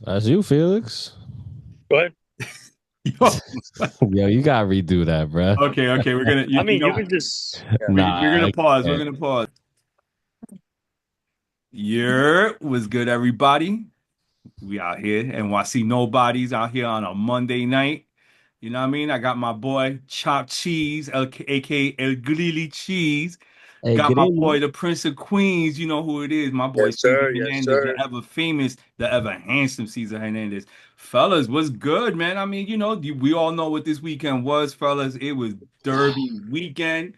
That's you, Felix. Go ahead. Yo, Yo, you gotta redo that, bro. okay. We're gonna, I you mean, you know, can just yeah. we're Nah, gonna I pause. We're can't. gonna pause. Yeah, was good, everybody. We out here, NYC Nobodies out here on a Monday night. You know what I mean? I got my boy Chopped Cheese, aka El Grilly Cheese. Hey, Got get my in. boy, the Prince of Queens. You know who it is. My boy Yes, Caesar sir. Yes, Hernandez, the sir. ever famous, the ever handsome Caesar Hernandez. Fellas, what's good, man? I mean, we all know what this weekend was, fellas. It was Derby weekend.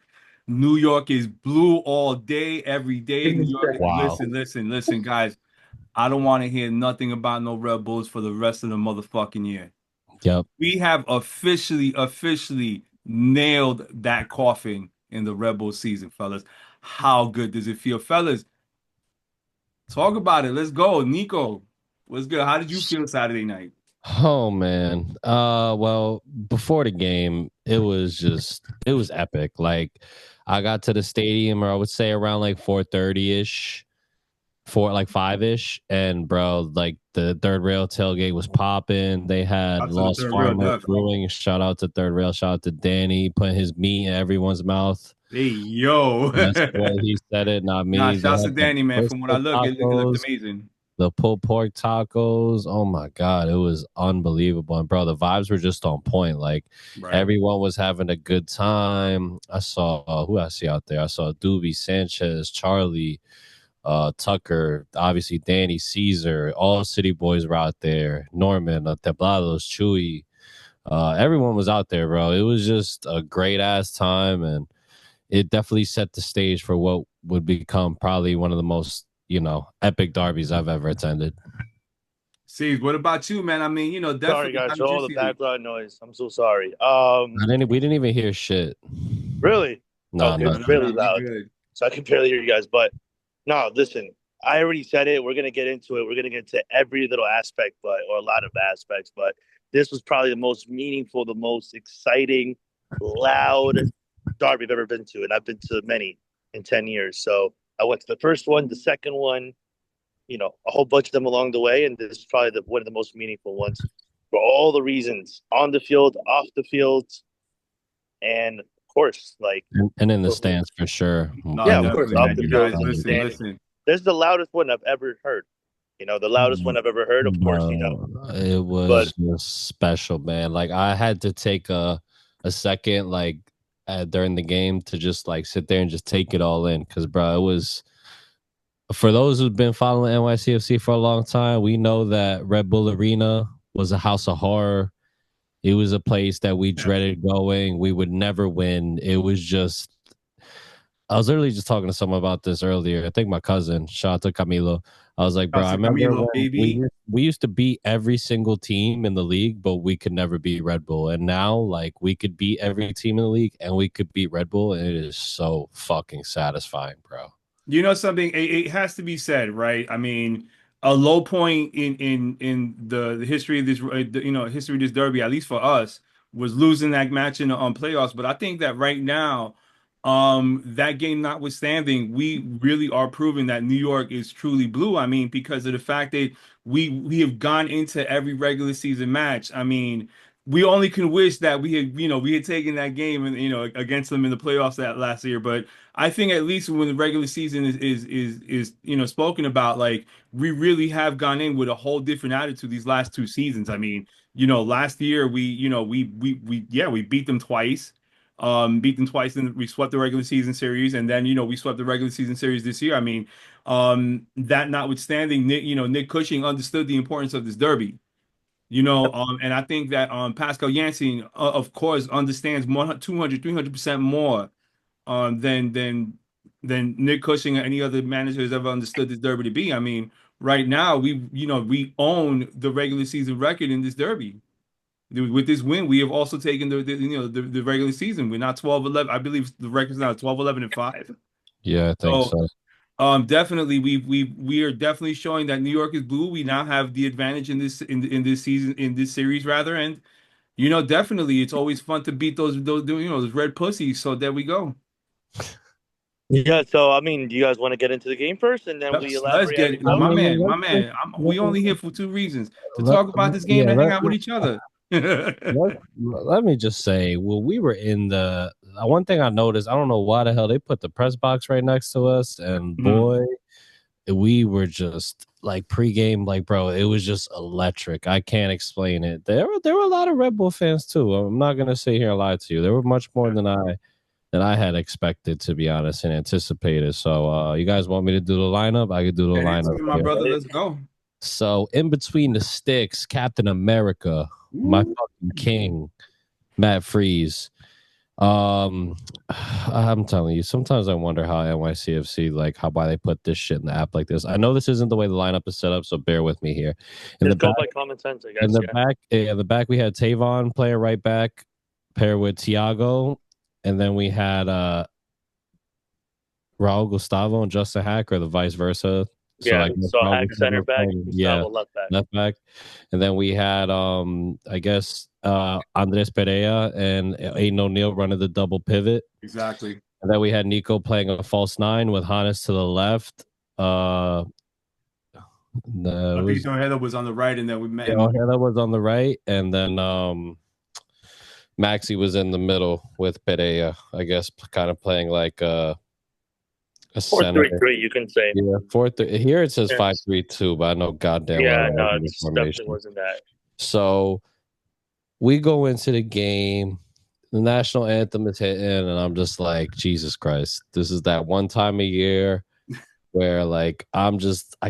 New York is blue all day, every day. New York, Wow. listen, guys. I don't want to hear nothing about no Red Bulls for the rest of the motherfucking year. Yep. We have officially nailed that coffin in the Red Bull season, fellas. How good does it feel, fellas? Talk about it. Let's go, Nico. What's good? How did you feel Saturday night? Oh man. Well, before the game, it was epic. Like I got to the stadium, or I would say around like 4:30-ish, four like 5-ish, and bro, like the third rail tailgate was popping. They had Out to the Lost third rail Farmer left. Brewing. Shout out to third rail, shout out to Danny putting his meat in everyone's mouth. Hey, yo. That's the way he said it, not Nah, me. They shouts to had the Danny, man. From what I brisket look, it looked tacos, amazing. the pulled pork tacos. Oh my god, it was unbelievable. And bro, the vibes were just on point. Like Right. everyone was having a good time. I saw who I see out there. I saw Doobie Sanchez, Charlie, Tucker, obviously Danny, Caesar, all City Boys were out there. Norman, Teblados, Chewy. Everyone was out there, bro. It was just a great ass time, and it definitely set the stage for what would become probably one of the most, epic derbies I've ever attended. See, what about you, man? I mean, Sorry, definitely. How guys, for did you all the see it? background noise. I'm so sorry. We didn't even hear shit. Really? Nah, Okay, no. it's No, no, really no. We loud, good. so I can barely hear you guys. But no, listen, I already said it. We're gonna get into it. We're gonna get into every little aspect, or a lot of aspects. But this was probably the most meaningful, the most exciting, loud derby I've ever been to, and I've been to many in 10 years. So I went to the first one, the second one, a whole bunch of them along the way, and this is probably one of the most meaningful ones for all the reasons on the field, off the field, and of course, like, And in the stands for sure. No, yeah, of Everyone course, definitely, off man. the You field guys, and the listen, standing. listen. There's the loudest one I've ever heard. The loudest one I've ever heard, of course, Bro, it but was just special, man. Like I had to take a second, like during the game, to just like sit there and just take it all in, because bro, it was, for those who've been following NYCFC for a long time, we know that Red Bull Arena was a house of horror. It was a place that we Yeah. dreaded going. We would never win. It was just, I was literally just talking to someone about this earlier. I think my cousin, shout out to Camilo. I was like, bro, I Shouts to remember Camilo, when baby. we used to beat every single team in the league, but we could never beat Red Bull. And now, like, we could beat every team in the league and we could beat Red Bull, and it is so fucking satisfying, bro. You know something? It has to be said, right? I mean, a low point in the history of this, history of this derby, at least for us, was losing that match in the playoffs. But I think that right now, that game notwithstanding, we really are proving that New York is truly blue. I mean, because of the fact that we have gone into every regular season match. I mean, we only can wish that we had taken that game and against them in the playoffs that last year, but. I think at least when the regular season is spoken about, like we really have gone in with a whole different attitude these last two seasons. I mean, last year we beat them twice. Beat them twice and we swept the regular season series, and then we swept the regular season series this year. I mean, that notwithstanding, Nick Cushing understood the importance of this derby. And I think that Pascal Janssen, of course, understands 100, 200, 300% more than Nick Cushing or any other manager has ever understood this derby to be. I mean, right now we own the regular season record in this derby. With this win, we have also taken the regular season. We're not 12-11. I believe the record's now 12-11-5. Yeah, I think So so. definitely we are definitely showing that New York is blue. We now have the advantage in this season, in this series rather. And definitely it's always fun to beat those red pussies. So there we go. Yeah, so I mean, do you guys want to get into the game first, and then we Let's elaborate as we get go? my man, Let's my man. We only here for two reasons: to let, talk about this game yeah, and hang out with each other. let me just say, well, we were in the one thing I noticed. I don't know why the hell they put the press box right next to us, and Mhm. boy, we were just like pregame, like bro, it was just electric. I can't explain it. There were a lot of Red Bull fans too. I'm not gonna sit here and lie to you. There were much more than I had expected, to be honest, and anticipated. So, you guys want me to do the lineup? I could do the Get into lineup it, my here. brother. Let's go. So, in between the sticks, Captain America, my Ooh. fucking king, Matt Freeze. I'm telling you, sometimes I wonder how NYCFC, like how why they put this shit in the app like this. I know this isn't the way the lineup is set up, so bear with me here. In the Just go back, by common sense, I guess. Yeah. in the back, we had Tavon playing right back, paired with Tiago, and then we had Raul Gustavo and Justin Hack, or the vice versa. So Yeah. I guess So Raul Hack center Gustavo back, playing, yeah, Gustavo left back. left back, and then we had I guess Andres Perea and Aiden O'Neill running the double pivot, Exactly. and then we had Nico playing a false nine with Hannes to the left. It was Fabrizio Ojeda was on the right, and then we met yeah, him. Ojeda was on the right, and then Maxi was in the middle with Perea. I guess kind of playing like a Four center. three three, you can say. Yeah, here it says Yeah. 5-3-2, but I know goddamn well Yeah, that no, wasn't the it's definitely formation. wasn't that. So we go into the game. The national anthem is hitting, and I'm just like, Jesus Christ! This is that one time a year where, like, I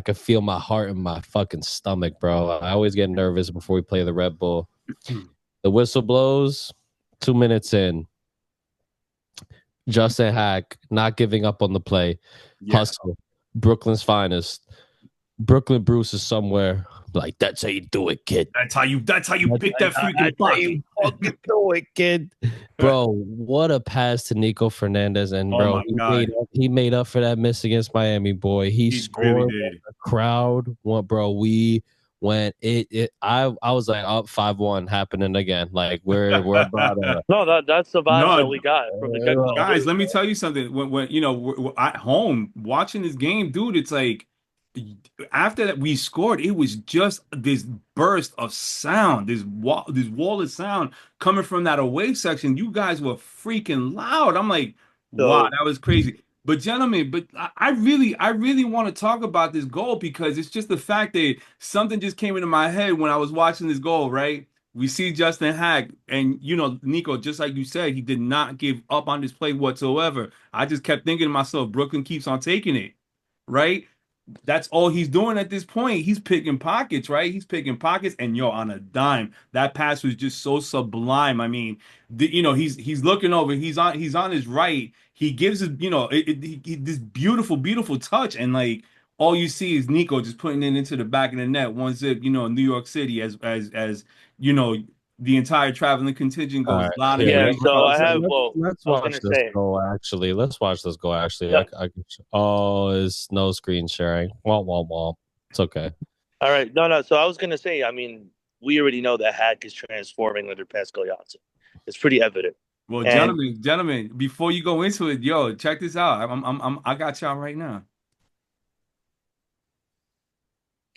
could feel my heart in my fucking stomach, bro. I always get nervous before we play the Red Bull. The whistle blows. 2 minutes in, Justin Hack not giving up on the play. Yeah. Hustle, Brooklyn's finest. Brooklyn Bruce is somewhere. Like, that's how you do it, kid. That's how you pick that freaking That's how you pocket. fucking do it, kid. Bro, what a pass to Nico Fernandez. And Oh bro, my God. he made up for that miss against Miami, boy. He He really scored. did. The crowd went, bro. We went I was like up 5-1 happening again. Like we're about No, that's the vibes that No, we got from the get go. guys, let me tell you something. When you know we're at home watching this game, dude, it's like after that we scored, it was just this burst of sound, this wall of sound coming from that away section. You guys were freaking loud. I'm like, wow, So that was crazy. But gentlemen, I really want to talk about this goal because it's just the fact that something just came into my head when I was watching this goal, right? We see Justin Hack, and Nico, just like you said, he did not give up on this play whatsoever. I just kept thinking to myself, Brooklyn keeps on taking it, right? That's all he's doing at this point. He's picking pockets, right? He's picking pockets, and on a dime, that pass was just so sublime. I mean, he's looking over. He's on his right. He gives it, this beautiful, beautiful touch, and like all you see is Nico just putting it into the back of the net. One zip, New York City, as you know, the entire traveling contingent all goes right, loud and here. yeah, clear so I across have. city. Well, Let's I was gonna watch this say. go. Actually, let's watch this go. Actually, Yeah. oh, it's no screen sharing. Womp womp womp. It's okay. All right. No, no. So I was gonna say. I mean, we already know that Hack is transforming under Pascal Janssen. It's pretty evident. Well, And gentlemen, before you go into it, yo, check this out. I got y'all right now.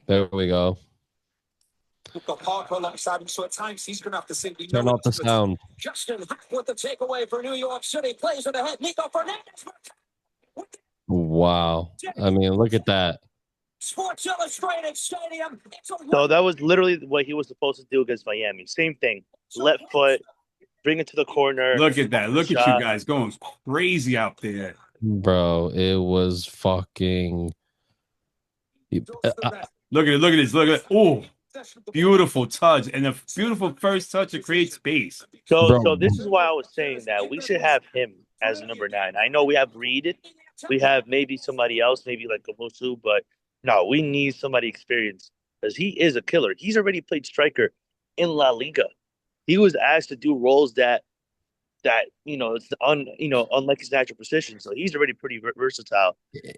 There we go. We've got Parker alongside him, so at times he's going to have to simply Turn know off the it. sound. Justin Hack with the takeaway for New York City. Plays it ahead. Nico Fernandez. Wow. I mean, look at that. Sports Illustrated Stadium. so that was literally what he was supposed to do against Miami. Same thing. Left foot, bring it to the corner. Look at that. Look at you shot. guys going crazy out there. Bro, it was fucking. Look at it. Look at this. Look at it. Oh, beautiful touch. And a beautiful first touch to create space. So Bro, this is why I was saying that we should have him as number 9. I know we have Reed. We have maybe somebody else, maybe like Omusu, but no, we need somebody experienced because he is a killer. He's already played striker in La Liga. He was asked to do roles that it's unlike his natural position. So he's already pretty versatile.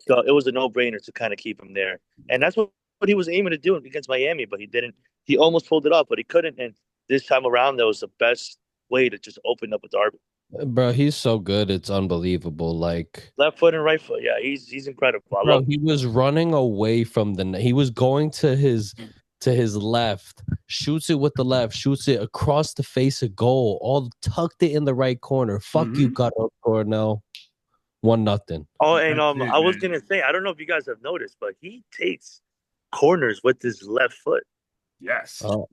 So it was a no-brainer to kind of keep him there, and that's what he was aiming to do against Miami, but he didn't. He almost pulled it off, but he couldn't. And this time around, that was the best way to just open up a derby. Bro, he's so good. It's unbelievable. Like, Left foot and right foot. Yeah, he's incredible. I bro, love he him. was running away from he was going to his left, shoots it with the left, shoots it across the face of goal, all tucked it in the right corner. Fuck you, Carlos Cornell. 1-0. Oh, and That's it, I was man. gonna say, I don't know if you guys have noticed, but he takes corners with his left foot. Yes. Oh,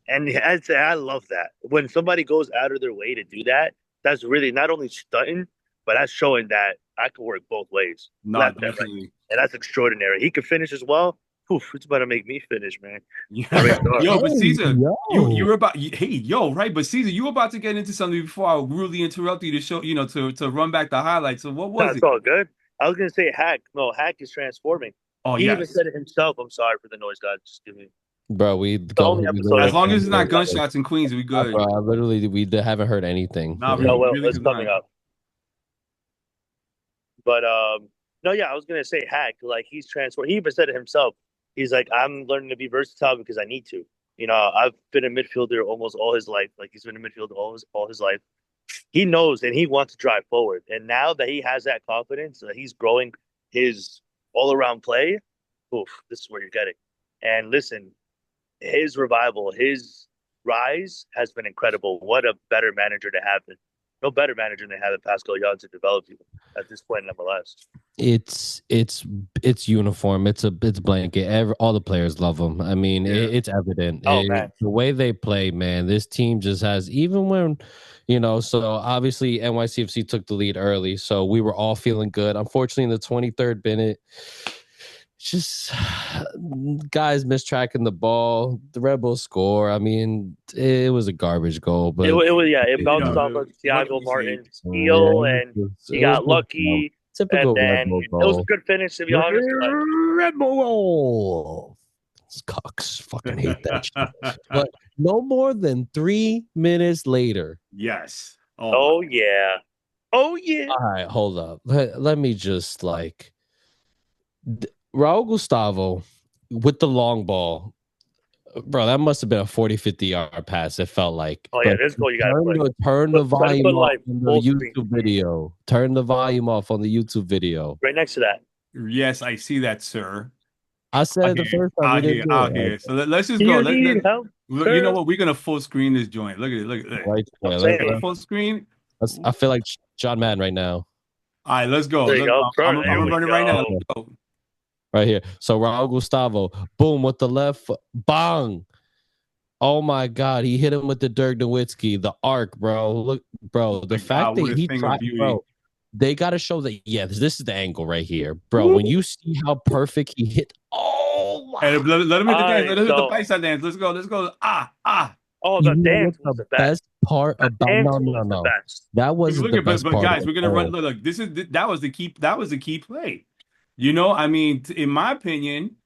And I'd say I love that. When somebody goes out of their way to do that, that's really not only stunting, but that's showing that I can work both ways, No, left and right. definitely. And that's extraordinary. He can finish as well. Oof, it's about to make me finish, man. Yeah. Great start. Yo, but hey, Caesar, yo. you're about hey, yo, right? But Caesar, you were about to get into something before I really interrupt you to show, to run back the highlights. So what was That's it? all good. I was gonna say Hack. No, Hack is transforming. Oh, He even yes. said it himself. I'm sorry for the noise, guys. Just give me Bro, we the go. only We episode As I've long been as it's not to. gunshots in Queens, we good. Bro, I literally haven't heard anything. Nah, No, well, really it's could coming not. up. But no, yeah, I was gonna say Hack. Like he's transformed. He even said it himself. He's like, I'm learning to be versatile because I need to. I've been a midfielder almost all his life. Like he's been a midfielder all his life. He knows and he wants to drive forward. And now that he has that confidence, that he's growing his all around play. Oof, this is where you're getting. And listen, his revival, his rise has been incredible. What a better manager to have than no better manager than having Pascal Young to develop you at this point in MLS. It's uniform. It's blanket. All the players love him. I mean, Yeah. it's evident. Oh man, The way they play, man. This team just has even when, So obviously NYCFC took the lead early, so we were all feeling good. Unfortunately, in the 23rd minute, just guys mistracking the ball. The Red Bulls score. I mean, it was a garbage goal, it, but it was yeah. It You bounced know, off of what can Thiago you say? Martin's yeah, heel, and he it was got lucky. And typical Red then Bull it was a goal. good finish, to be honest. But Red Bull. Cocks fucking hate that shit. But no more than 3 minutes later. Yes. Oh my. oh yeah, oh yeah. All right, hold up. Let me just Raul Gustavo with the long ball. Bro, that must have been a 40, 50-yard pass. It felt like. Oh yeah, But this goal you gotta play. turn the Try to volume put off like on the full screen YouTube video. Turn the volume off on the YouTube video. right next to that. Yes, I see that, sir. I said it the first time we didn't do Out it. here. So let's just Do go. you need help, Look, you know sir? what? We're gonna full screen this joint. Look at it. Look at it. Right I'm there. saying. Full screen. I feel like John Madden right now. All right, let's go. There you go. I'm There gonna we run it right now. go. Let's go. Right here. So Raul Gustavo, boom, with the left foot, bang. Oh my God, he hit him with the Dirk Nowitzki, the arc, bro. Look, bro, the fact what that a he thing of tried, beauty. bro, they got to show that, yeah, this is the angle right here, bro. Woo. When you see how perfect he hit, oh my. Hey, let him hit the dance. Let him hit the so- bicep dance. Let's go. Let's go. Ah. Oh, You the know dance what was the best. part The about dance no. was the best. That wasn't the best but part. guys, we're gonna run. Look, that was the key play. I mean, in my opinion,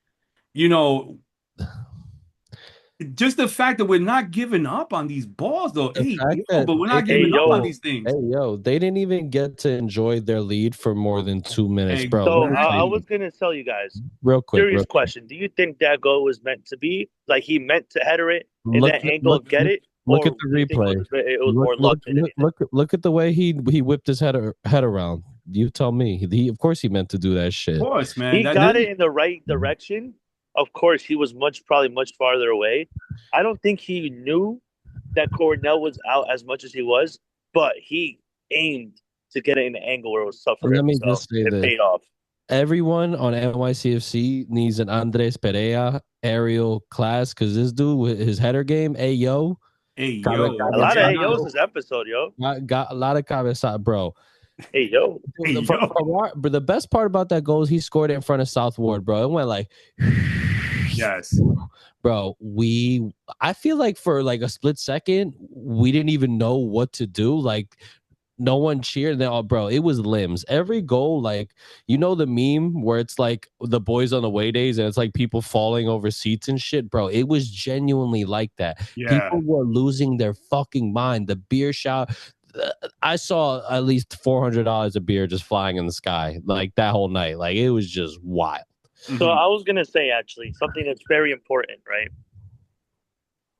just the fact that we're not giving up on these balls, though. The fact that but we're not giving up on these things. Hey, yo, they didn't even get to enjoy their lead for more than 2 minutes, bro. So Let me tell I you, was gonna tell you guys. real quick. Serious question: do you think that goal was meant to be? Like he meant to header it in that angle, get it? Look Or at the do you think replay. It was more luck than anything. Look at the way he whipped his head around. You tell me. Of course he meant to do that shit. Of course, man. He got it in the right direction. Of course, he was probably much farther away. I don't think he knew that Cornell was out as much as he was, but he aimed to get it in an angle where it was tough for him. Let me just say it this. paid off. Everyone on NYCFC needs an Andres Perea aerial class because this dude with his header game, Hey, yo. A lot of AOs this episode, yo. Got a lot of cabeza, bro. Hey, yo. But the best part about that goal is he scored it in front of South Ward, bro. It went like, yes, bro. I feel like for like a split second, we didn't even know what to do. Like, no one cheered. Bro, it was limbs. Every goal, like, the meme where it's like the boys on the way days and it's like people falling over seats and shit, bro. It was genuinely like that. Yeah. People were losing their fucking mind. The beer shop. I saw at least $400 of beer just flying in the sky like that whole night. Like it was just wild. So I was gonna say actually something that's very important, right?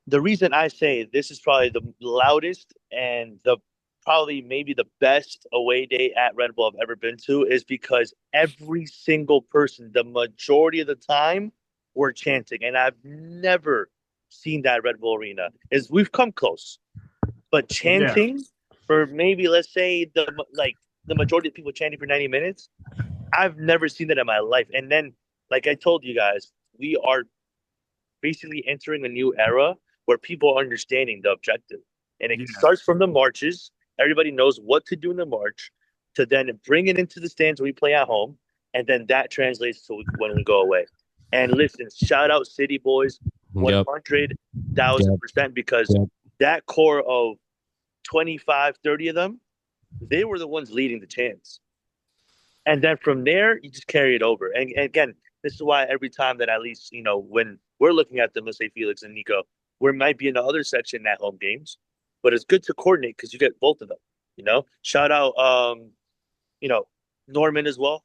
The reason I say this is probably the loudest and the probably maybe the best away day at Red Bull I've ever been to is because every single person, the majority of the time, were chanting, and I've never seen that at Red Bull Arena. Is we've come close, but Yeah. chanting for maybe let's say the majority of people chanting for 90 minutes, I've never seen that in my life. And then, like I told you guys, we are basically entering a new era where people are understanding the objective. And it Yeah. starts from the marches. Everybody knows what to do in the march to then bring it into the stands when we play at home. And then that translates to when we go away. And listen, shout out City Boys Yep. 100,000% because Yep. that core of 25, 30 of them, they were the ones leading the chants. And then from there, you just carry it over. And again, this is why every time that at least, when we're looking at them, let's say Felix and Nico, we might be in the other section at home games, but it's good to coordinate because you get both of them. Shout out, you know, Norman as well.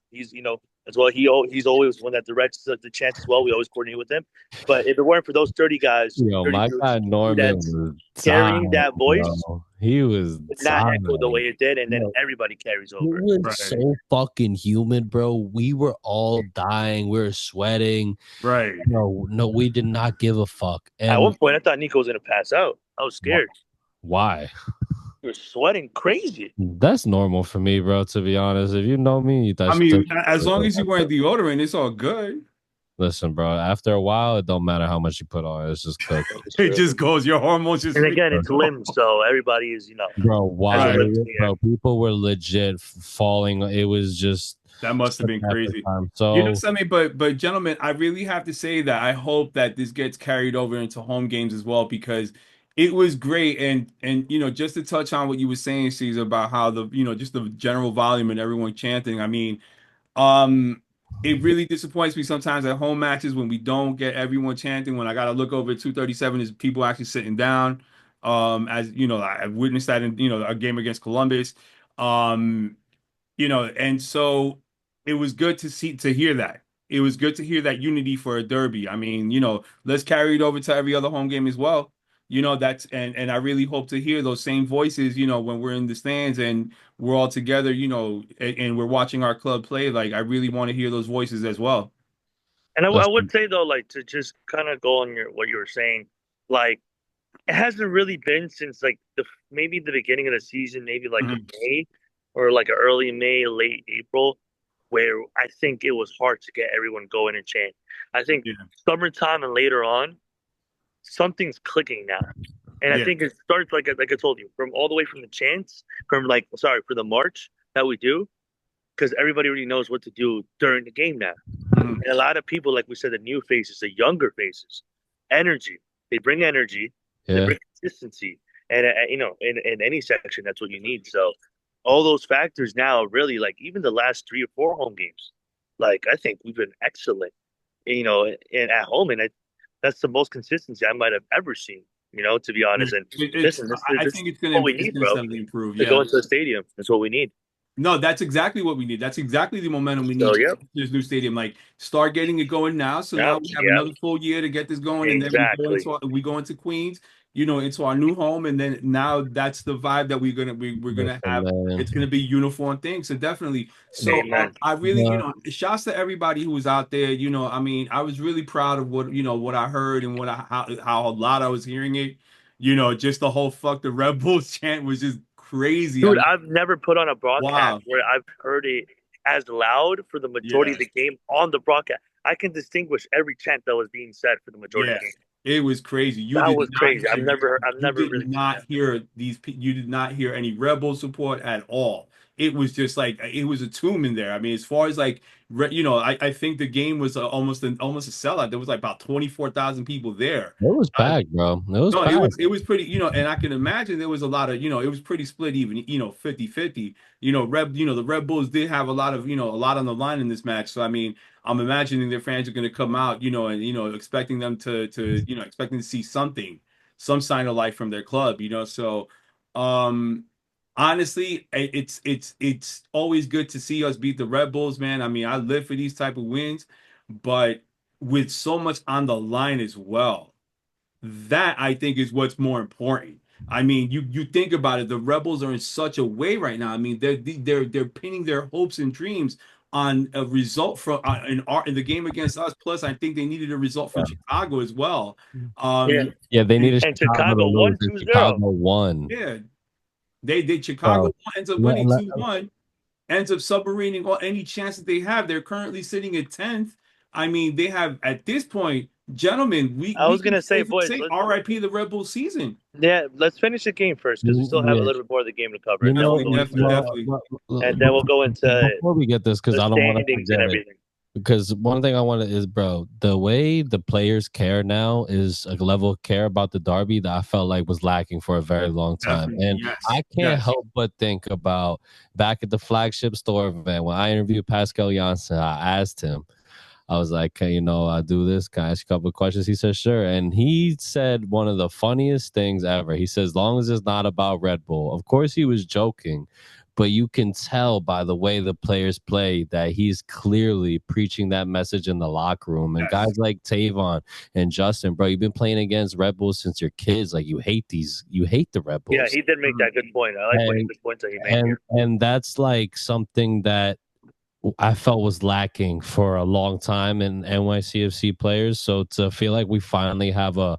As well. He's always one that directs the chance as well. We always coordinate with him. But if it weren't for those 30 guys, Yo, 30 my dudes guy Norman that's was carrying dying, that voice, bro. He was would not echo the dying. way it did, and then Yo, everybody carries it over. was Right. so fucking humid, bro. We were all dying. We were sweating. Right. No, we did not give a fuck. At And one point, I thought Nico was gonna pass out. I was scared. why? He was sweating crazy. That's normal for me, bro. To be honest, if you know me, I mean, as long as you wear deodorant, it's all good. Listen, bro. After a while, it don't matter how much you put on. It's just cooked. It just goes. Your hormones just. And again, it's limbs, so everybody is, Bro, why? has limbs in the air. Bro, people were legit falling. It was just That must have been crazy. So You know something, but gentlemen, I really have to say that I hope that this gets carried over into home games as well because it was great and just to touch on what you were saying, Caesar, about how just the general volume and everyone chanting. I mean, it really disappoints me sometimes at home matches when we don't get everyone chanting. When I got to look over at 237 is people actually sitting down. As you know, I've witnessed that in a game against Columbus. Um, and so it was good to hear that. It was good to hear that unity for a derby. I mean, let's carry it over to every other home game as well. That's and I really hope to hear those same voices, when we're in the stands and we're all together, and we're watching our club play. Like I really want to hear those voices as well. And I would say though, like to just kind of go on what you were saying, like it hasn't really been since like maybe the beginning of the season, maybe like a May or like a early May, late April, where I think it was hard to get everyone going and chant. I think summertime and later on, something's clicking now. And I think it starts like I told you, from all the way from the chants, for the march that we do, because everybody already knows what to do during the game now. And a lot of people, like we said, the new faces, the younger faces, energy. They bring energy, they bring consistency, and in any section, that's what you need. So all those factors now, really, like even the last 3 or 4 home games, like I think we've been excellent, and at home, and that's the most consistency I might have ever seen. To be honest, and listen, I think it's what we need, bro. steadily improve. To go into the stadium, that's what we need. No, that's exactly what we need. That's exactly the momentum we need to this new stadium. Like, start getting it going now. So now we have another full year to get this going, and then we go into Queens, into our new home, and then now that's the vibe that we're gonna have. It's gonna be uniform thing. So definitely. So I really, shouts to everybody who was out there. I mean, I was really proud of what I heard and how loud I was hearing it. Just the whole "fuck the Red Bulls" chant was just crazy. Dude, I've never put on a broadcast where I've heard it as loud for the majority of the game on the broadcast. I can distinguish every chant that was being said for the majority of the game. It was crazy. You did not hear any Rebel support at all. It was just like it was a tomb in there. I mean, as far as like I think the game was almost a sellout. There was like about 24,000 people there. It was packed, bro. It was pretty, and I can imagine there was a lot of, it was pretty split even, 50-50. The Red Bulls did have a lot on the line in this match. So I mean, I'm imagining their fans are going to come out, and expecting them to expecting to see some sign of life from their club, So, honestly, it's always good to see us beat the Red Bulls, man. I mean, I live for these type of wins, but with so much on the line as well, that I think is what's more important. I mean, you think about it, the Rebels are in such a way right now. I mean, they're pinning their hopes and dreams on a result from in the game against us. Plus, I think they needed a result from Chicago as well. Yeah, Yeah, they needed and Chicago to Chicago lose, won and 2-0. Chicago won. Yeah, they So Chicago ends up let, winning let, 2-1, ends up submarining all any chance that they have. They're currently sitting at 10th. I mean, they have at this point, gentlemen, I we was can gonna say, safely boys, say RIP the Rebel season. let's finish the game first because we still have a yeah, little bit more of the game to cover, you and then we'll know, go into Definitely. before we get this, because the I don't want to standings forget and it. everything. Because one thing I want to is, bro, the way the players care now is a level of care about the derby that I felt like was lacking for a very long time. Definitely. And Yes. I can't help but think about back at the flagship store event when I interviewed Pascal Janssen. I asked him, I was like, "Can I do this? Can I ask you a couple of questions?" He said, "Sure." And he said one of the funniest things ever. He says, "As long as it's not about Red Bull." Of course, he was joking, but you can tell by the way the players play that he's clearly preaching that message in the locker room. And Yes. guys like Tavon and Justin, bro, you've been playing against Red Bulls since you're kids. Like you hate the Red Bulls. Yeah, he did make that good point. I like what the points that he made here. And that's like something that I felt was lacking for a long time in NYCFC players. So to feel like we finally have a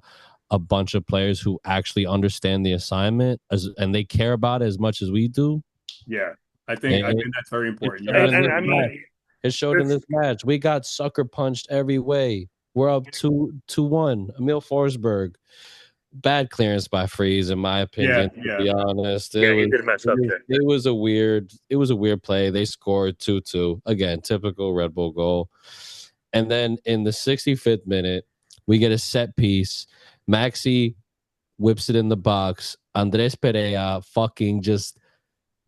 bunch of players who actually understand the assignment and they care about it as much as we do. Yeah, I think that's very important. It showed in this match. We got sucker punched every way. We're up 2-1. Emil Forsberg. Bad clearance by Freeze, in my opinion. To be honest, he did mess up there. It was a weird play. They scored 2-2 again, typical Red Bull goal. And then in the 65th minute, we get a set piece. Maxi whips it in the box. Andres Perea fucking just,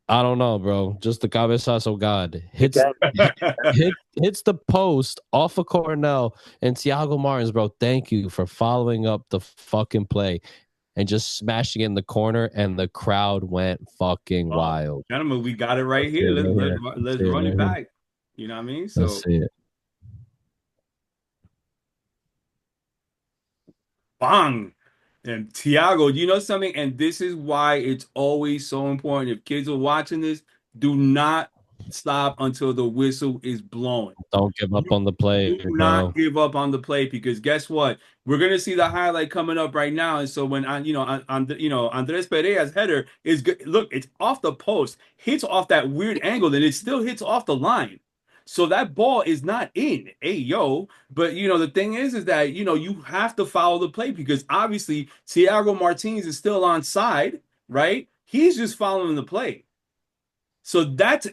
I don't know, bro. Just the cabezazo god hits the post off of Cornell and Thiago Martins, bro. Thank you for following up the fucking play and just smashing it in the corner, and the crowd went fucking wild. Gentlemen, we got it right here. Let's run it back. You know what I mean? So let's see it. Bang. And Thiago, you know something? And this is why it's always so important. If kids are watching this, do not stop until the whistle is blown. Don't give up on the play. Do not give up on the play, because guess what? We're gonna see the highlight coming up right now. And so when Andres Perea's header is good, look, it's off the post, hits off that weird angle, and it still hits off the line. So that ball is not in. Hey, yo. But, the thing is that, you have to follow the play, because obviously Thiago Martins is still on side, right? He's just following the play. So that's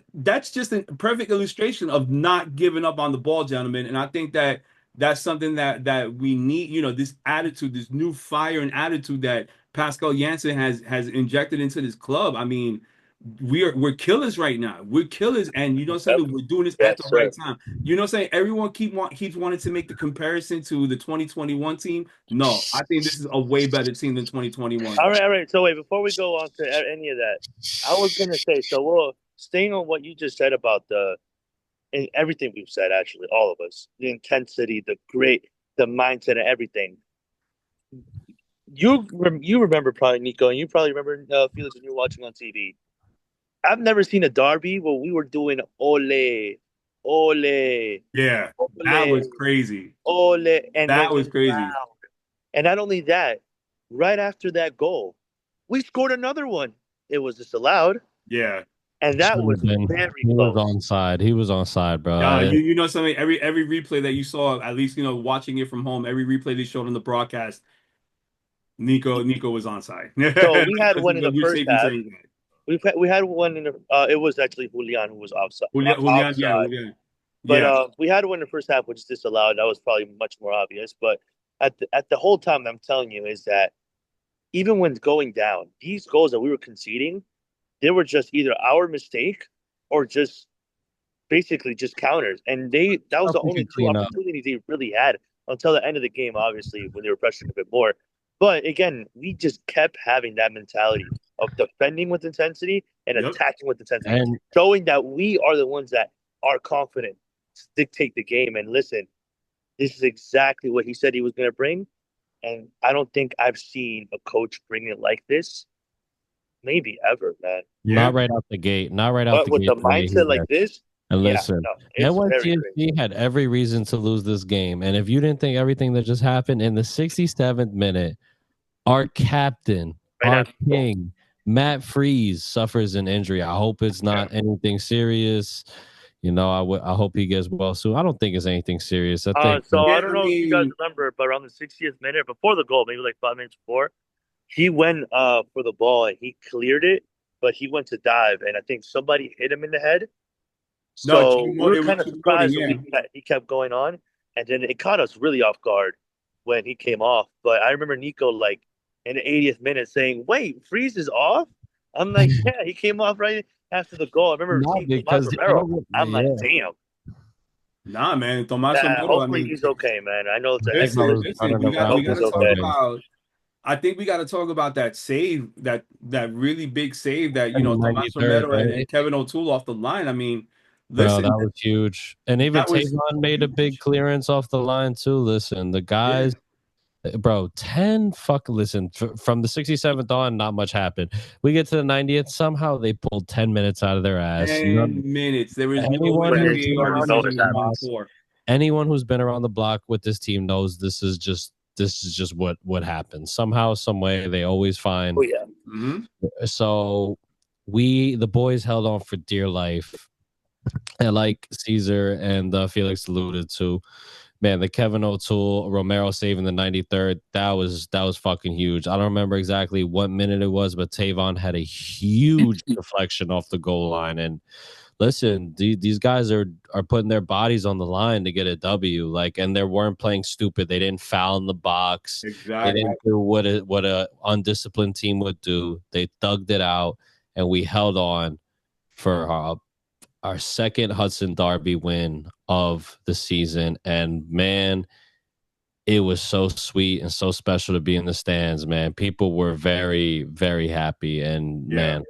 just a perfect illustration of not giving up on the ball, gentlemen. And I think that that's something that we need, this attitude, this new fire and attitude that Pascal Janssen has injected into this club. I mean, we're killers right now. We're killers, and something, we're doing this at the right time. Saying everyone keeps wanting to make the comparison to the 2021 team. No, I think this is a way better team than 2021. All right. So wait, before we go on to any of that, I was gonna say, staying on what you just said about and everything we've said, actually, all of us, the intensity, the mindset, and everything. You remember probably, Nico, and you probably remember Felix when you were watching on TV. I've never seen a derby where we were doing ole. Yeah, that was crazy. Ole, and that was crazy. Loud. And not only that, right after that goal, we scored another one. It was disallowed. Yeah. And that was very close. He was onside. He was onside, bro. You know something? Every replay that you saw, at least watching it from home, every replay they showed on the broadcast, Nico was onside. So we had one in the first half. We had one in the. It was actually Julian who was offside. Julian. But we had one in the first half, which is disallowed. That was probably much more obvious. But at the whole time, I'm telling you, is that even when going down, these goals that we were conceding, they were just either our mistake or just basically just counters. And that was the only two opportunities they really had until the end of the game, obviously, when they were pressuring a bit more. But again, we just kept having that mentality of defending with intensity and attacking with intensity, and showing that we are the ones that are confident to dictate the game. And listen, this is exactly what he said he was going to bring. And I don't think I've seen a coach bring it like this, maybe ever, man. Yeah. Not right out the gate. Not right out But the with gate the the way he mindset like did. this, And yeah, listen, no, it's very crazy. NYCFC had every reason to lose this game. And if you didn't think everything that just happened in the 67th minute, our captain, Right our after the goal. king, Matt Freeze suffers an injury. I hope it's not anything serious. You know, I hope he gets well soon. I don't think it's anything serious. I think So I Yeah, don't I know if you guys mean, remember, but around the 60th minute before the goal, maybe like 5 minutes before, he went for the ball and he cleared it, but he went to dive, and I think somebody hit him in the head. no, So we were it was kind of too morning, surprised when yeah. he kept going on, and then it caught us really off guard when he came off. But I remember Nico like in the 80th minute saying, "Wait, Freeze is off." I'm like, "Yeah, he came off right after the goal." I remember not seeing Tomas because I Romero. don't. I'm like, Yeah, "Damn." Nah, man, Tomas Yeah, Romero. I hopefully mean, he's okay, man. I know it's an that guy excellent was listen. running injury. I around We hope got he's to talk okay. disappointed. about. I think we got to talk about that save, that really big save that In the Tomas 93rd, Romero and right? Kevin O'Toole off the line. I mean, Bro, listen, that was huge. And even that was Tavon made a big huge. clearance off the line too. Listen, the Yeah, guys, bro, 10 fuck listen, from the 67th on, not much happened. We get to the 90th, somehow they pulled 10 minutes out of their ass. 10 minutes. There was no way Anyone When that who's did been VAR you around the notice decision was that? on the block, floor. anyone who's been around the block with this team knows this is just what happens. Somehow, some way, they always Oh find. yeah. Hmm. So the boys held on for dear life. And like Caesar and Felix alluded to, man, the Kevin O'Toole Romero save in the 93rd, that was fucking huge. I don't remember exactly what minute it was, but Tavon had a huge deflection off the goal line. And listen, these guys are putting their bodies on the line to get a W. Like, and they weren't playing stupid. They didn't foul in the box. They Exactly. didn't do what a undisciplined team would do. They thugged it out, and we held on for our second Hudson Derby win of the season. And man, it was so sweet and so special to be in the stands, man. People were very, very happy. And Yeah. man,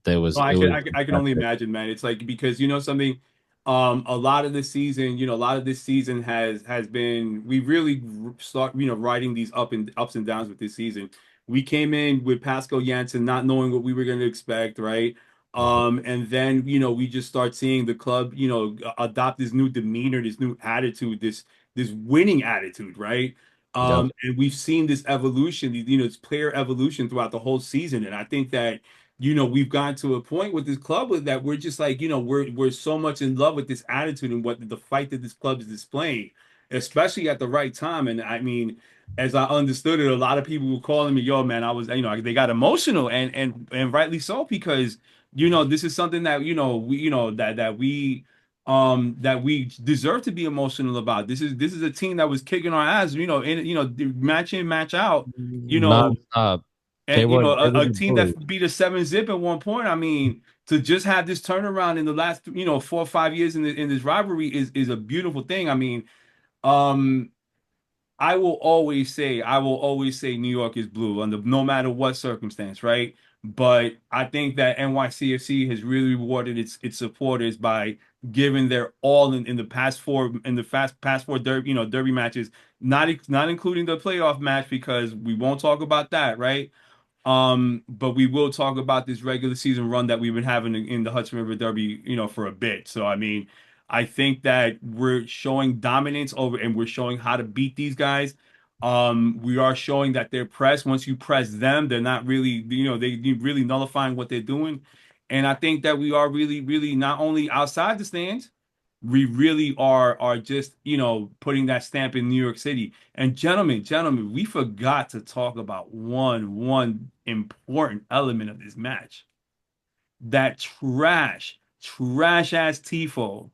there was No, it was I can only imagine, man. It's like because something, a lot of this season, has been we really start riding these ups and downs with this season. We came in with Pascal Janssen not knowing what we were going to expect, right? And then we just start seeing the club adopt this new demeanor, this new attitude, this winning attitude, right? Yep. And we've seen this evolution, this player evolution throughout the whole season, and I think that we've gotten to a point with this club with that we're just like, we're so much in love with this attitude and what the fight that this club is displaying, especially at the right time. And I mean, as I understood it, a lot of people were calling me, yo, man, I was, they got emotional and rightly so, because, this is something that, that we deserve to be emotional about. This is a team that was kicking our ass, match in, match out, Non-stop. They and were it was a a team bully. that beat a 7-zip at one point. I mean, to just have this turnaround in the last 4 or 5 years in this rivalry is a beautiful thing. I mean, um, I will always say New York is blue under no matter what circumstance, right? But I think that NYCFC has really rewarded its supporters by giving their all in the past four derby matches, not including the playoff match because we won't talk about that, right? But we will talk about this regular season run that we've been having in the Hudson River Derby, for a bit. So I mean, I think that we're showing dominance over, and we're showing how to beat these guys. We are showing that they're pressed. Once you press them, they're not really, they really nullifying what they're doing. And I think that we are really, really not only outside the stands, we really are just putting that stamp in New York City. And gentlemen, we forgot to talk about one important element of this match. That trash ass tifo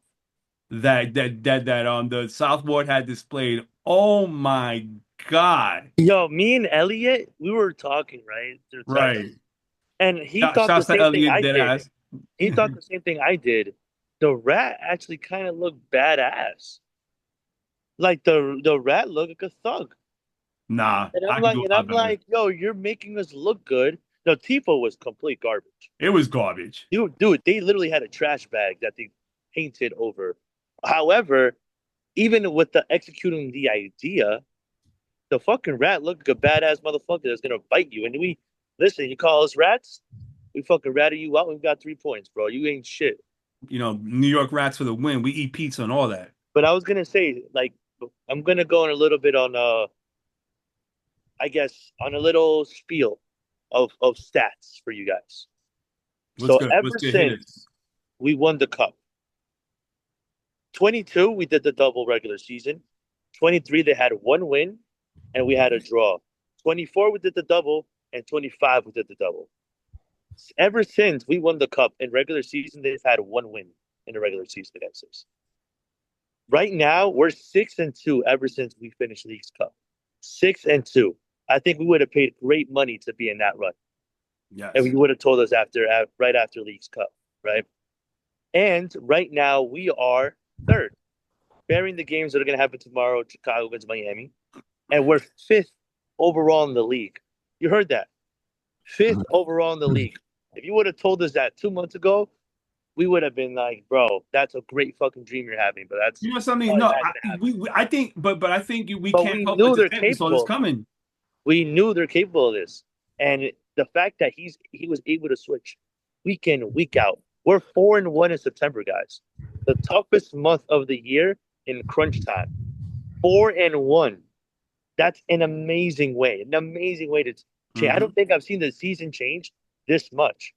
that the Southboard had displayed. Oh my God. Yo, me and Elliot, we were talking, right, through text, Right. and he thought the Shouts to same thing Elliot I did. Deadass. He thought the same thing I did. The rat actually kind of looked badass. Like the rat looked like a thug. Nah, And I can do a and lot I'm better. like, yo, you're making us look good. No, Tifo was complete garbage. It was garbage. Dude, they literally had a trash bag that they painted over. However, even with the executing the idea, The fucking rat looked like a badass motherfucker that's gonna bite you. And listen, you call us rats, we fucking ratted you out. We've got 3 points, bro. You ain't shit. New York Rats for the win. We eat pizza and all that. But I was gonna say, like, I'm gonna go on a little bit on I guess on a little spiel of stats for you guys. So ever since we won the cup, 22 we did the double regular season. 23 they had one win, and we had a draw. 24 we did the double, and 25 we did the double. Ever since we won the cup in regular season, they've had one win in the regular season against us. Right now, we're 6-2 ever since we finished League's Cup. 6-2. I think we would have paid great money to be in that run. Yes. And you would have told us right after League's Cup, right? And right now, we are third. Bearing the games that are going to happen tomorrow, Chicago against Miami. And we're fifth overall in the league. You heard that. Fifth overall in the league. If you would have told us that 2 months ago, we would have been like, bro, that's a great fucking dream you're having. But that's something. No, I think, but I think we can't help but to think we saw this coming. We knew they're capable of this, and the fact that he was able to switch week in, week out. We're 4-1 in September, guys. The toughest month of the year in crunch time. 4-1. That's an amazing way. An amazing way to change. Mm-hmm. I don't think I've seen the season change this much.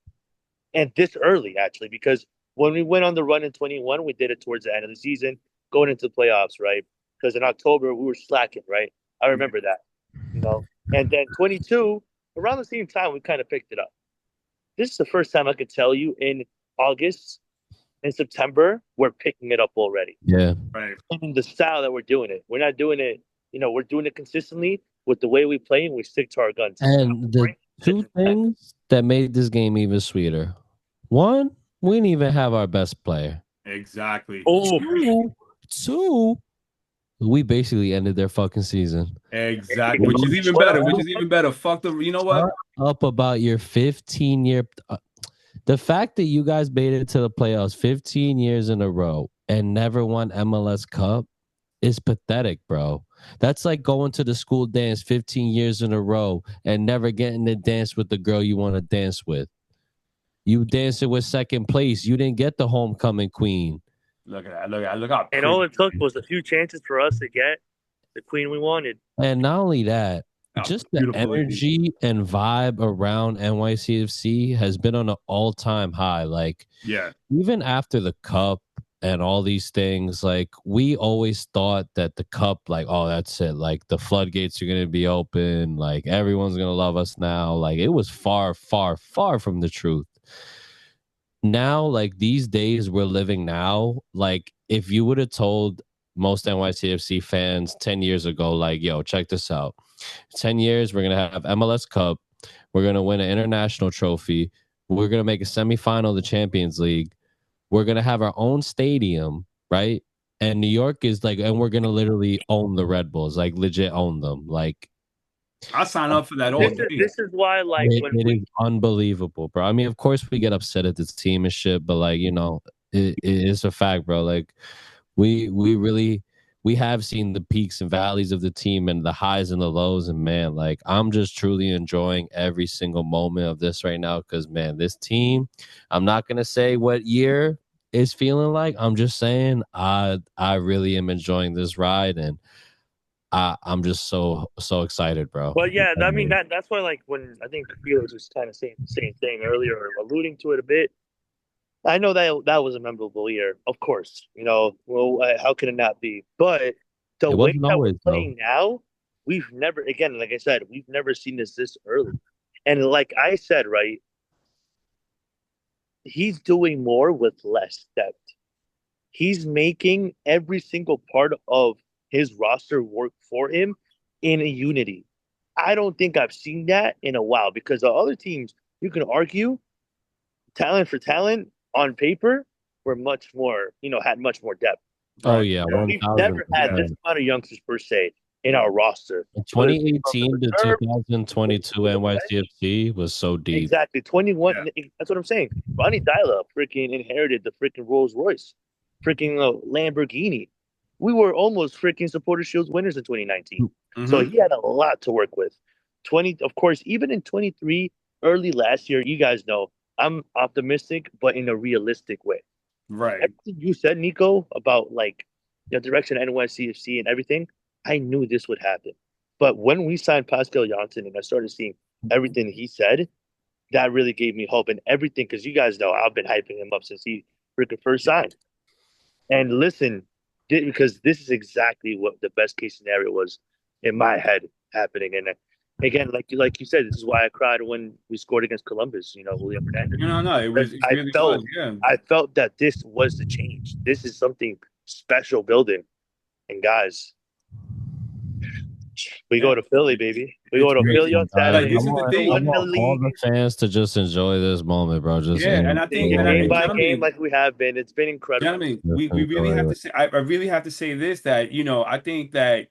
And this early, actually, because when we went on the run in 21, we did it towards the end of the season, going into the playoffs, right? Because in October, we were slacking, right? I remember that, And then 22, around the same time, we kind of picked it up. This is the first time I could tell you in August and September, we're picking it up already. Yeah. Right. And the style that we're doing it. We're not doing it, we're doing it consistently with the way we play, and we stick to our guns. And the two things that made this game even sweeter. One, we didn't even have our best player. Exactly. Two, we basically ended their fucking season. Exactly. Which is even better. Fuck the. You know what? Up about your 15-year. The fact that you guys made it to the playoffs 15 years in a row and never won MLS Cup is pathetic, bro. That's like going to the school dance 15 years in a row and never getting to dance with the girl you want to dance with. You dancing with second place. You didn't get the homecoming queen. Look at that. Look how and all it took was a few chances for us to get the queen we wanted. And not only that, just the energy and vibe around NYCFC has been on an all-time high. Like, even after the cup and all these things, like, we always thought that the cup, like, oh, that's it. Like, the floodgates are going to be open. Like, everyone's going to love us now. Like, it was far, far, far from the truth. Now, like, these days we're living now, like, if you would have told most NYCFC fans 10 years ago, like, yo, check this out. 10 years, we're going to have MLS Cup. We're going to win an international trophy. We're going to make a semifinal of the Champions League. We're going to have our own stadium, right? And New York is like, and we're going to literally own the Red Bulls, like, legit own them. Like, I sign up for that. This is why, like, it is unbelievable, bro. I mean, of course, we get upset at this team and shit, but, like, it is a fact, bro. Like, we have seen the peaks and valleys of the team and the highs and the lows, and man, like, I'm just truly enjoying every single moment of this right now because, man, this team, I'm not gonna say what year is feeling like. I'm just saying I really am enjoying this ride, and I'm just so excited, bro. Well, yeah, I mean that's why, like, when I think Felix was kind of saying the same thing earlier, or alluding to it a bit. I know that was a memorable year, of course. Well, how can it not be? But the way that we're playing now, we've never, again, like I said, we've never seen this early. And like I said, right, he's doing more with less depth. He's making every single part of his roster work for him in a unity. I don't think I've seen that in a while because the other teams, you can argue, talent for talent on paper, were much more, had much more depth. Oh, yeah. We've never had this amount of youngsters per se in our roster. 2018 to 2022 NYCFC was so deep. Exactly. 21. Yeah. That's what I'm saying. Ronnie Dyla freaking inherited the freaking Rolls Royce, freaking Lamborghini. we were almost freaking Supporter Shields winners in 2019. So Mhm. he had a lot to work with. Of course, even in 23, early last year, you guys know I'm optimistic, but in a realistic way. Right. Everything you said, Nico, about like the direction of NYCFC and everything, I knew this would happen. But when we signed Pascal Janssen and I started seeing everything he said, that really gave me hope and everything because you guys know I've been hyping him up since he freaking first signed. And listen, because this is exactly what the best case scenario was in my head happening. And again, like you said, this is why I cried when we scored against Columbus. You know, Julian Fernandez. No, it Because was, it really was, yeah. I felt that this was the change. This is something special building. And guys, we Yeah. go to Philly, baby. We It's go to crazy. Philly on Guys, Like, Saturday. this I is the want, thing. I Win the want all league. the fans to just enjoy this moment, bro. Just Yeah, and I think, Take and, it game and by game gentlemen, like we have been. It's been incredible. gentlemen, just we really enjoy have it. to say, I really have to say this, that, I think that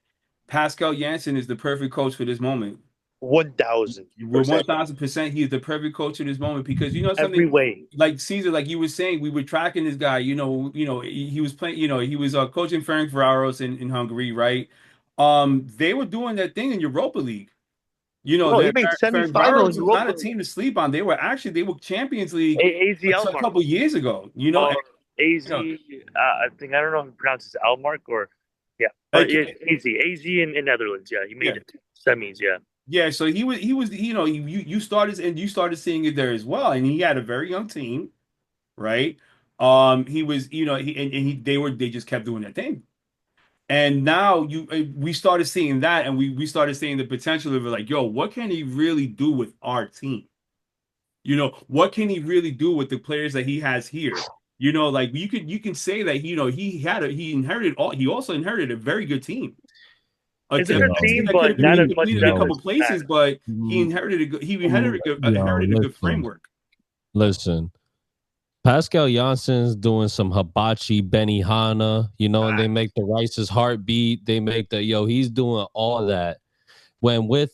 Pascal Janssen is the perfect coach for this moment. 1,000%. 1000%, he is the perfect coach for this moment because Every something, way. like Caesar, like you were saying, we were tracking this guy. He was playing. He was coaching Ferencváros in Hungary, right? They were doing that thing in Europa League. Bro, he That made semifinal in Ferencváros was not Europa a League. team to sleep on. They were Champions League AZ a Almark. couple years ago. Or AZ, You know, I think, I don't know if it pronounces Almark or, yeah. But like it's AZ in Netherlands. Yeah, he yeah. made it. Semis, yeah. Yeah, so he was you started seeing it there as well, and he had a very young team, right? He was they just kept doing their thing, and now we started seeing that, and we started seeing the potential of it, like, yo, what can he really do with our team? What can he really do with the players that he has here? Like you can say that he also inherited a very good team. A, It's a a, good a team team, that could but have not as maybe Me, much competed a depth couple as places, Pat. but he inherited a framework. listen. Pascal Jansen's doing some hibachi Benihana, and they make the Rice's heartbeat. They make he's doing all that. When with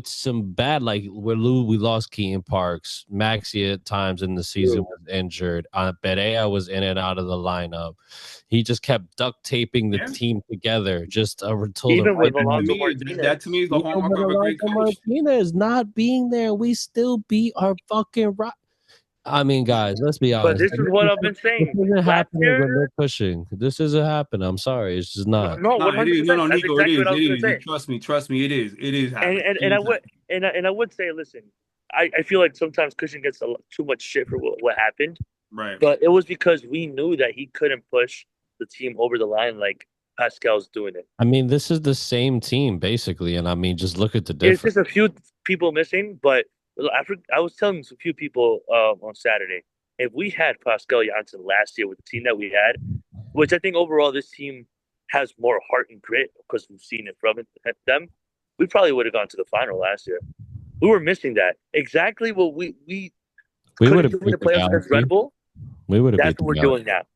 some bad, like we lost Keaton Parks, Maxi at times in the season was injured. Perea was in and out of the lineup. He just kept duct taping the Yeah. team together just until the Even right with Alonso moment. That to Martinez. me is the Even hallmark with of a great Alonso coach. Martinez not being there, we still beat our fucking rock. I mean, guys, let's be But honest. this is what I've been This saying. isn't Last happening when year, they're pushing. This isn't happening. I'm sorry. It's just no, not. no, No, it is. No, 100%. no, That's Nico, it exactly is. what I It was gonna is. say. Trust me, it is. It is And happening. and, It and I is would and I would say, listen, I feel like sometimes Christian gets too much shit for what happened, happening. Right. but it was because we knew that he couldn't push the team over the line like Pascal's doing it. I mean, this is the same team basically, and I mean, just look at the It's difference. just a few people missing, but I was telling a few people on Saturday, if we had Pascal Janssen last year with the team that we had, which I think overall this team has more heart and grit because we've seen it from them, we probably would have gone to the final last year. We were missing that. Exactly what we We would couldn't have do in beat the the playoffs against Red Galaxy. Bull. We would have That's beat what the we're Galaxy. doing now.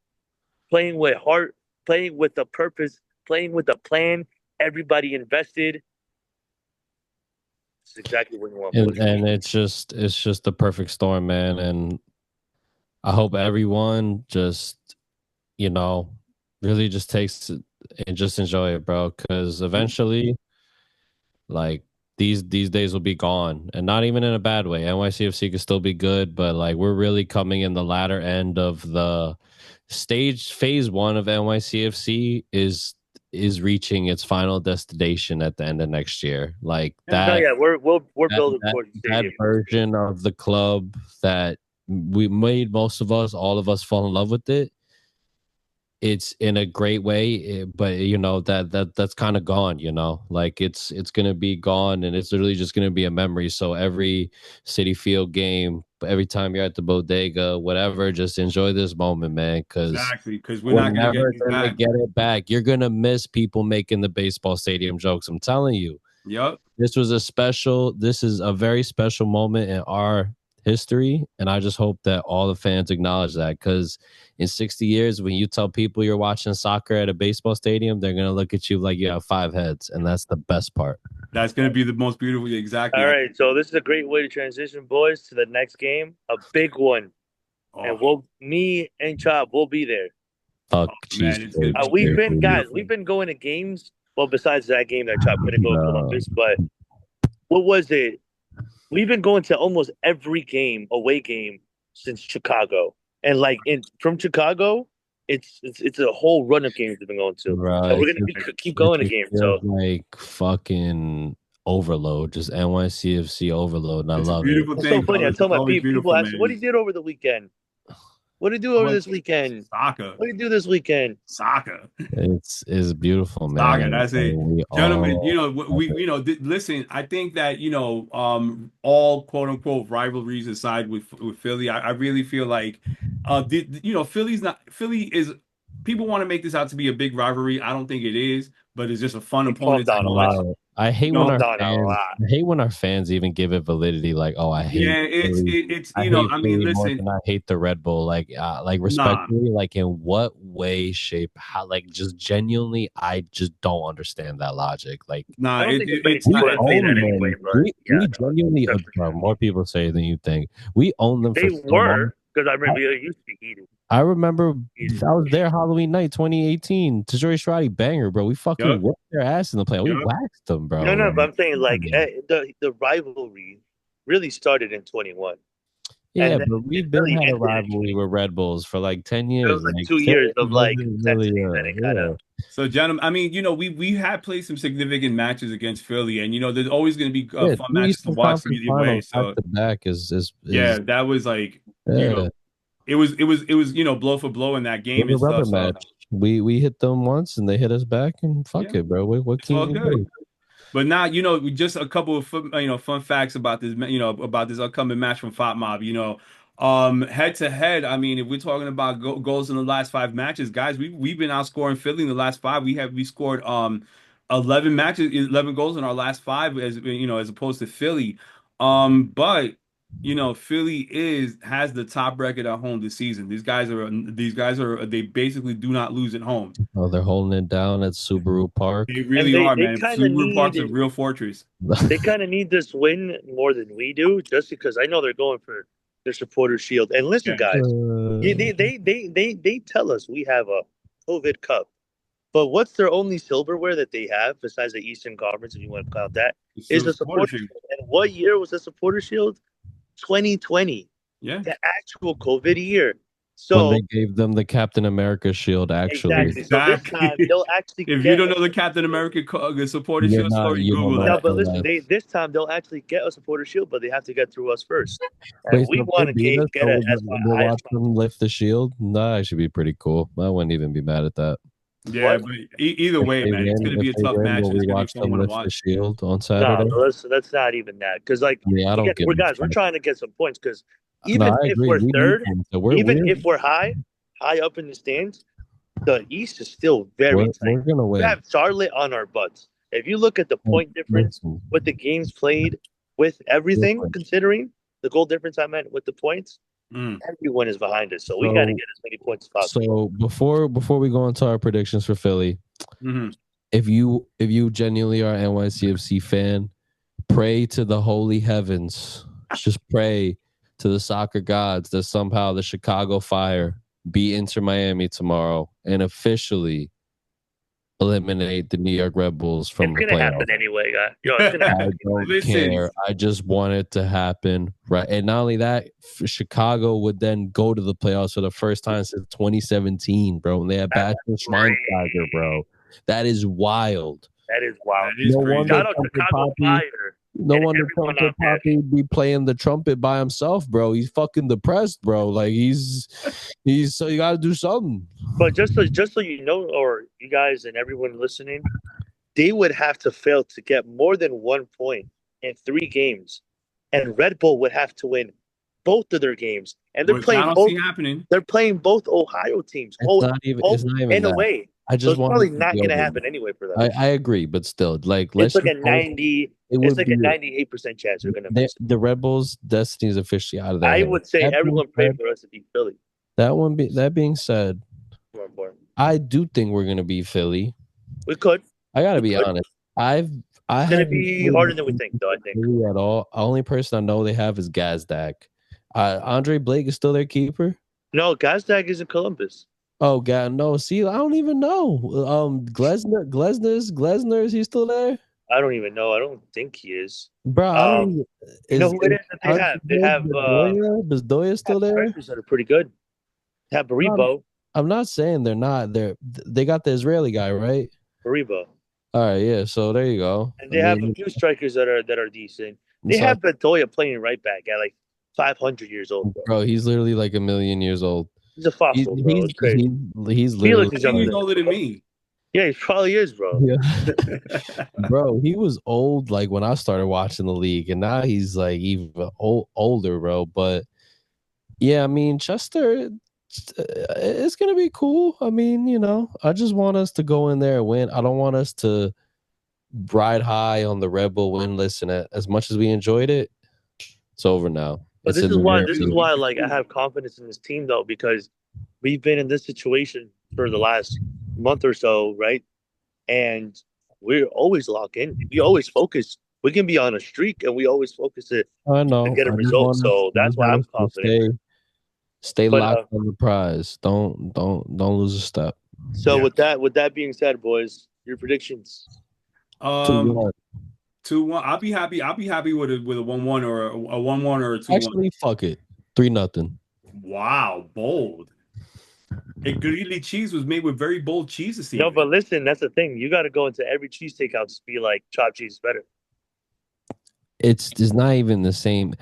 Playing with heart, playing with a purpose, playing with a plan. Everybody invested. This is exactly what we want. And it's just the perfect storm, man. And I hope everyone just really just takes it and just enjoy it, bro. Because eventually, like these days will be gone, and not even in a bad way. NYCFC can still be good, but like we're really coming in the latter end of the phase 1 of NYCFC is reaching its final destination at the end of next year. Like No, that yeah, we're that building that, towards the that stadium. version of the club that we made all of us fall in love with it. It's in a great way, but that's kind of gone. Like it's gonna be gone, and it's literally just gonna be a memory. So every City Field game, every time you're at the bodega, whatever, just enjoy this moment, man. Because Exactly, because we're we're not going to get never these gonna back. get it back. You're gonna miss people making the baseball stadium jokes. I'm telling you. Yep. This is a very special moment in our history. And I just hope that all the fans acknowledge that, because in 60 years, when you tell people you're watching soccer at a baseball stadium, they're going to look at you like you have 5 heads. And that's the best part. That's going to be the most beautiful. Exactly. All right, so this is a great way to transition, boys, to the next game, a big one, Oh, and me and Chop will be there. Fuck man, it's gonna cheesesteaks. be We've been beautiful. we've been going to games. Well, besides that game that I couldn't go to No. Columbus, but what was it? We've been going to almost every away game since Chicago, and like from Chicago, it's a whole run of games we've been going to. Right. And we're gonna keep going to games. So like fucking overload, just NYCFC overload, and I It's a love beautiful it's thing. so funny. I Fellas. tell It's my always people beautiful, ask, man. "What he did over the weekend? What did he do over this weekend? Soccer. What did he do this weekend?" Soccer. It's beautiful, man. Soccer, that's it. We Gentlemen, all you know, listen, I think that, all quote unquote rivalries aside with Philly, I really feel like, Philly is, people want to make this out to be a big rivalry. I don't think it is, but it's just a fun opponent to down a watch. lot. I hate No, when our down a fans. lot. I hate when our fans even give it validity. Like, oh, I hate. Yeah, Philly. it's I you know, hate I mean, Philly more listen, than I hate the Red Bull. Like nah, respectfully, like in what way, shape, how, like just genuinely, I just don't understand that logic. Like, nah, I don't think it's people not. would say that anyway, but we yeah, genuinely, definitely. bro, more people say than you think. We own them They for so long. were, because I remember it used to be heated. I remember I was there Halloween night 2018. Tajori Shradi banger, bro. We fucking Yup. whooped their ass in the play. We Yup. waxed them, bro. No, but I'm saying like the rivalry really started in 21. Yeah, And then but it we've been really had a ended in rivalry with Red Bulls for like 10 It years. was like 2 years of like intensity, then it kind of. So, gentlemen, I mean, we have played some significant matches against Philly, and there's always going to be fun matches to watch either way. So, back is yeah, that was like, it was blow for blow in that game it was a and rubber stuff. match. We hit them once and they hit us back, and fuck it, bro. What It's all can you good. do? But now, just a couple of fun facts about this, about this upcoming match from Fat Mob. Head to head. I mean, if we're talking about goals in the last 5 matches, guys, we've been outscoring Philly in the last 5. We scored 11 goals in our last 5, as opposed to Philly. But Philly has the top record at home this season. These guys are they basically do not lose at home. Oh, they're holding it down at Subaru Park. They really are, man. Kinda Subaru Park's a real fortress. They kind of need this win more than we do, just because I know they're going for their supporter shield. And listen, guys, they tell us we have a COVID Cup, but what's their only silverware that they have besides the Eastern Conference, if you want to count that, is the supporter shield. And what year was the supporter shield? 2020. Yeah, the actual COVID year. So when they gave them the Captain America shield, actually. Exactly. So this time they'll actually. If you don't know the Captain America supporter shield story, Google that. No, but listen, this time they'll actually get a supporter shield, but they have to get through us first. And we want to get it as high as watch them lift the shield. That should be pretty cool. I wouldn't even be mad at that. Yeah, but either way, man, it's going to be a tough match. It's going to be fun to watch. The shield on Saturday. No, that's not even that. Because we're trying to get some points. Because even if we're third, if we're high up in the stands, the East is still very tight. We're gonna win. We have Charlotte on our butts. If you look at the point difference with the games played, with everything, considering the goal difference I meant with the points, everyone is behind us. So we got to get as many points as possible. So before we go into our predictions for Philly, if you genuinely are an NYCFC fan, pray to the holy heavens. Just pray to the soccer gods that somehow the Chicago Fire beat Inter Miami tomorrow and officially eliminate the New York Red Bulls from the playoffs. It's gonna happen anyway, guys. It's gonna happen. I don't care. I just want it to happen, right? And not only that, Chicago would then go to the playoffs for the first time since 2017, bro. And they have Bastian Schweinsteiger, bro. That is wild. That is wild. That is crazy. Shout out Chicago Fire. No wonder Trumpet Poppy be playing the trumpet by himself, bro. He's fucking depressed, bro. Like he's so you got to do something. But just so you know, or you guys and everyone listening, they would have to fail to get more than 1 point in 3 games, and Red Bull would have to win both of their games, and they're playing both. They're playing both Ohio teams. It's not even in that. a way. I just so it's probably not going to happen anyway for them. I agree, but still, like it's like a 90. It's like a 98% chance they're going to miss. The Red Bulls' destiny is officially out of there. I would say everyone prayed for us to beat Philly. That being said, I do think we're going to beat Philly. We could. I got to be honest. It's going to be harder than we think, though. I think. At all. Only person I know they have is Gazdak. Andre Blake is still their keeper. No, Gazdak is in Columbus. Oh God, no. See, I don't even know. Glesner, is he still there? I don't even know. I don't think he is. Bro, I don't Um, even. you know Is who it is that they Hudson have? They River have Bedoya still there? strikers that are pretty good. They have No, Baribo. I'm not saying they're not. They got the Israeli guy, right? Baribo. All right, yeah. So there you go. And I they have a mean, few strikers that are decent. They so have Bedoya playing right back at like 500 years old, bro. bro, he's literally like a million years old. He's a He's fossil, bro. he's It's crazy. he's literally Felix is He's younger than older than him. me. Yeah, he probably is, bro. yeah. Bro, he was old like when I started watching the league, and now he's like even older, bro. But yeah, I mean, Chester, it's gonna be cool. I mean, I just want us to go in there and win. I don't want us to ride high on the Red Bull win list, and as much as we enjoyed it, it's over now. But It's in the this is rear. why like I have confidence in this team though, because we've been in this situation for the last month or so, right? And we're always locked in. We always focus. We can be on a streak and we always focus it I to know. get a result. So I that's just why want I'm us to confident. stay But locked on the prize. Don't lose a step. so Yeah. with that being said, boys, your predictions. 2-1. 2-1. I'll be happy. I'll be happy with a 1-1 or a 1-1 or a 2-1. Actually, fuck it. 3-0. Wow, bold. A grilled cheese was made with very bold cheese this No, evening. but listen, that's the thing. You got to go into every cheesesteak house to be like chopped cheese is better. It's not even the same.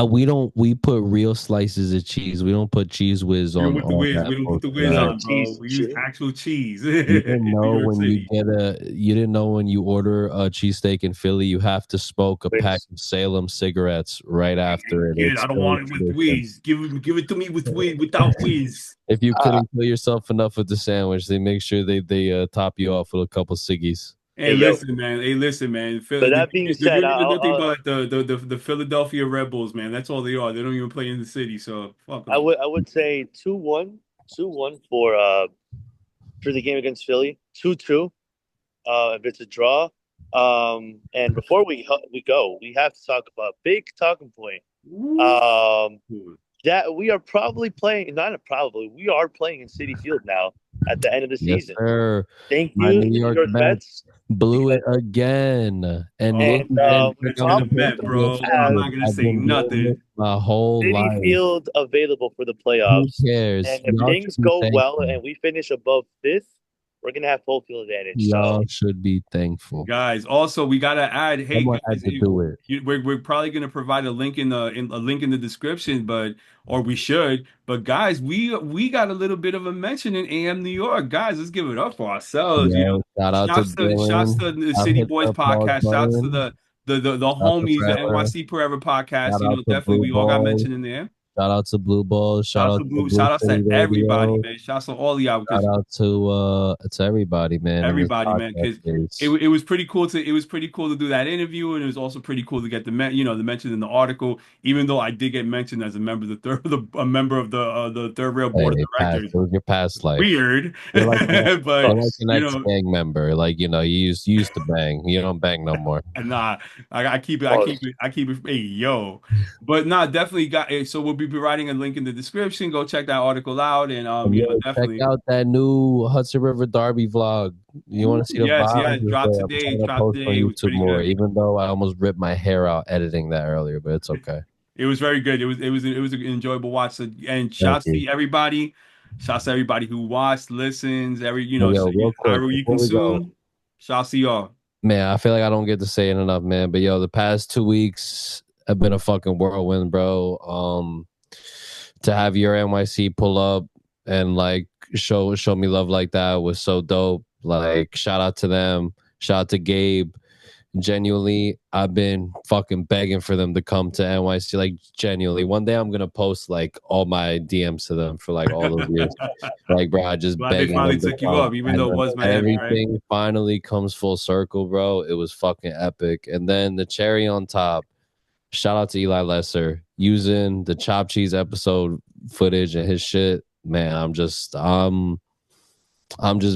We put real slices of cheese. We don't put cheese whiz We don't on put the all whiz. that We don't put the bullshit. whiz All Yeah, right? on, bro. cheese We use shit. actual cheese You didn't in know New York when you City. you didn't know when you order a cheesesteak in Philly, you have to smoke a Whiz. pack of Salem cigarettes right after it. Get it. It's I don't so want it with tradition. whiz. Give it to me with whiz, without whiz. If you Uh, couldn't kill yourself enough with the sandwich, they make sure they top you off with a couple ciggies. Hey, Hey, yo. listen, man. Hey, listen, man. But Philly, that being the said, Union is nothing but the Philadelphia Red Bulls, man. That's all they are. They don't even play in the city, so fuck them. I would say 2-1, 2-1 for the game against Philly. 2-2 if it's a draw. And before we go, we have to talk about big talking point. Um, that we are probably playing, not probably, we are playing in City Field now at the end of the Yes, season. sir. Thank My you, New New York York Mets Mets. blew it again. And Oh, maybe man, We it's been a probably Met, don't bro. I'm have not gonna I've say been doing this nothing. my whole City life. Field available for the Who playoffs. cares? And if Y'all things should be go well thankful. and we finish above fifth, we're gonna have full field advantage. Y'all So should be thankful. Guys, also we gotta add. Hey, Someone guys, had to do it. we're probably gonna provide a link in a link in the description, or we should. But guys, we got a little bit of a mention in AM New York. Guys, let's give it up for ourselves. Yo, shout out to Shouts Dylan. to the I've City hit Boys the applause podcast. Shouts to button. the Shout out to homies, the Forever. NYC Forever podcast. Shout out to Definitely Blue we all got Balls. mentioned in there. Shout out to Blue Balls. Shout out to Blue Shout outs City to everybody, Radio. man. Shouts to all of y'all Shout because out to everybody, man. everybody, man, In this because podcast space. it was pretty cool to do that interview, and it was also pretty cool to get the mention in the article. Even though I did get mentioned as a member of a member of the third rail board of directors. It was your past life. Weird, You're like but you're like an ex-gang member. Like you used to bang. You don't bang no more. Nah, I keep it. Hey, yo, but nah, definitely got it. So we'll be providing a link in the description. Go check that article out, and definitely check out that new Hudson River Derby vlog. You want to see the yes, vibe? drop I'm today. trying to Drop post today. on It was YouTube pretty more, good. even though I almost ripped my hair out editing that earlier, but it's okay. It was very good. It was an enjoyable watch. So, and shouts to everybody. Shouts to everybody who watched, listens, real quick, however you before we go, consume. Shouts to y'all. man, I feel like I don't get to say it enough, man. But yo, the past 2 weeks have been a fucking whirlwind, bro. To have your NYC pull up and like show me love like that was so dope. Like shout out to them. Shout out to Gabe. Genuinely, I've been fucking begging for them to come to NYC. Like genuinely, one day I'm gonna post like all my DMs to them for like all those years. Like, bro, I just Glad they begging finally them to took you come. up, even though it was Miami, right? Everything finally comes full circle, bro. It was fucking epic. And then the cherry on top. Shout out to Eli Lesser using the Chop Cheese episode footage and his shit. Man, I'm just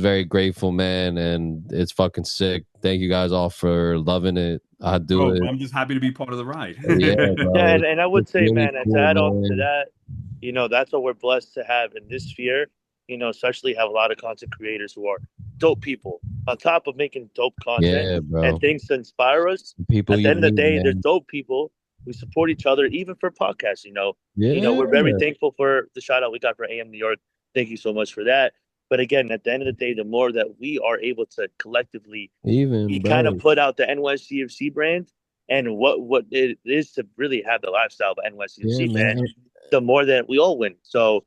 very grateful, man, and it's fucking sick. Thank you guys all for loving it. I do it. I'm just happy to be part of the ride. Yeah, bro. Yeah, and I would say, really man, and cool, to add on to man. that, that's what we're blessed to have in this sphere. especially have a lot of content creators who are dope people. On top of making dope content Yeah, bro. and things to inspire us, People at the you end of the meet, day, they're man. dope people. We support each other, even for podcasts. Yeah. We're very thankful for the shout out we got for AM New York. Thank you so much for that. But again, at the end of the day, the more that we are able to collectively kind of put out the NYCFC brand and what it is to really have the lifestyle of NYCFC, man, the more that we all win. So,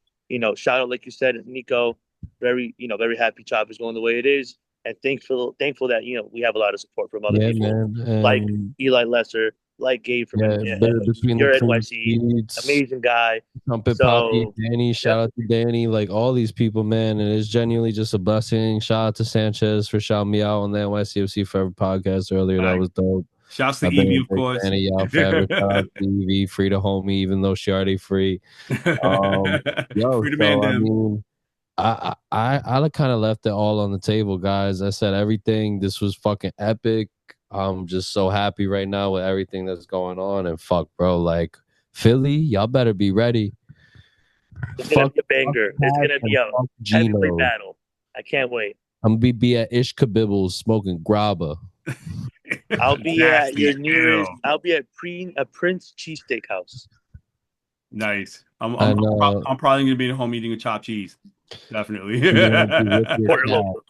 shout out, like you said, Nico, very happy Chop is going the way it is. And thankful that, we have a lot of support from other people like Eli Lesser, like Gabe from between your the clean NYC, sheets, amazing guy. Trumpet Poppy, Danny, shout out to Danny, like all these people, man. And it's genuinely just a blessing. Shout out to Sanchez for shouting me out on the NYCFC Forever podcast earlier. That was dope. Shouts to Evie, of course. Danny out forever. Shout out to Evie, free to homie, even though she already free. Free to man them. I mean, I kind of left it all on the table, guys. I said everything. This was fucking epic. I'm just so happy right now with everything that's going on. And fuck, bro, like Philly, y'all better be ready. It's gonna be a banger. It's gonna be a heavyweight battle. I can't wait. I'm gonna be at Ish Kabibbles smoking grabba. I'll be at your New Year's. I'll be at a Prince Cheesesteak House. Nice. I'm probably gonna be at home eating a chopped cheese. Definitely.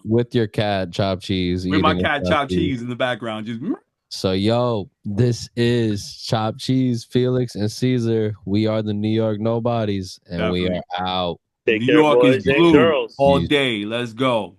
with your cat, chopped cheese. With my cat, chopped cheese in the background. Just. So, yo, this is Chopped Cheese, Felix, and Caesar. We are the New York Nobodies, and we are out. New York is blue all day. Let's go.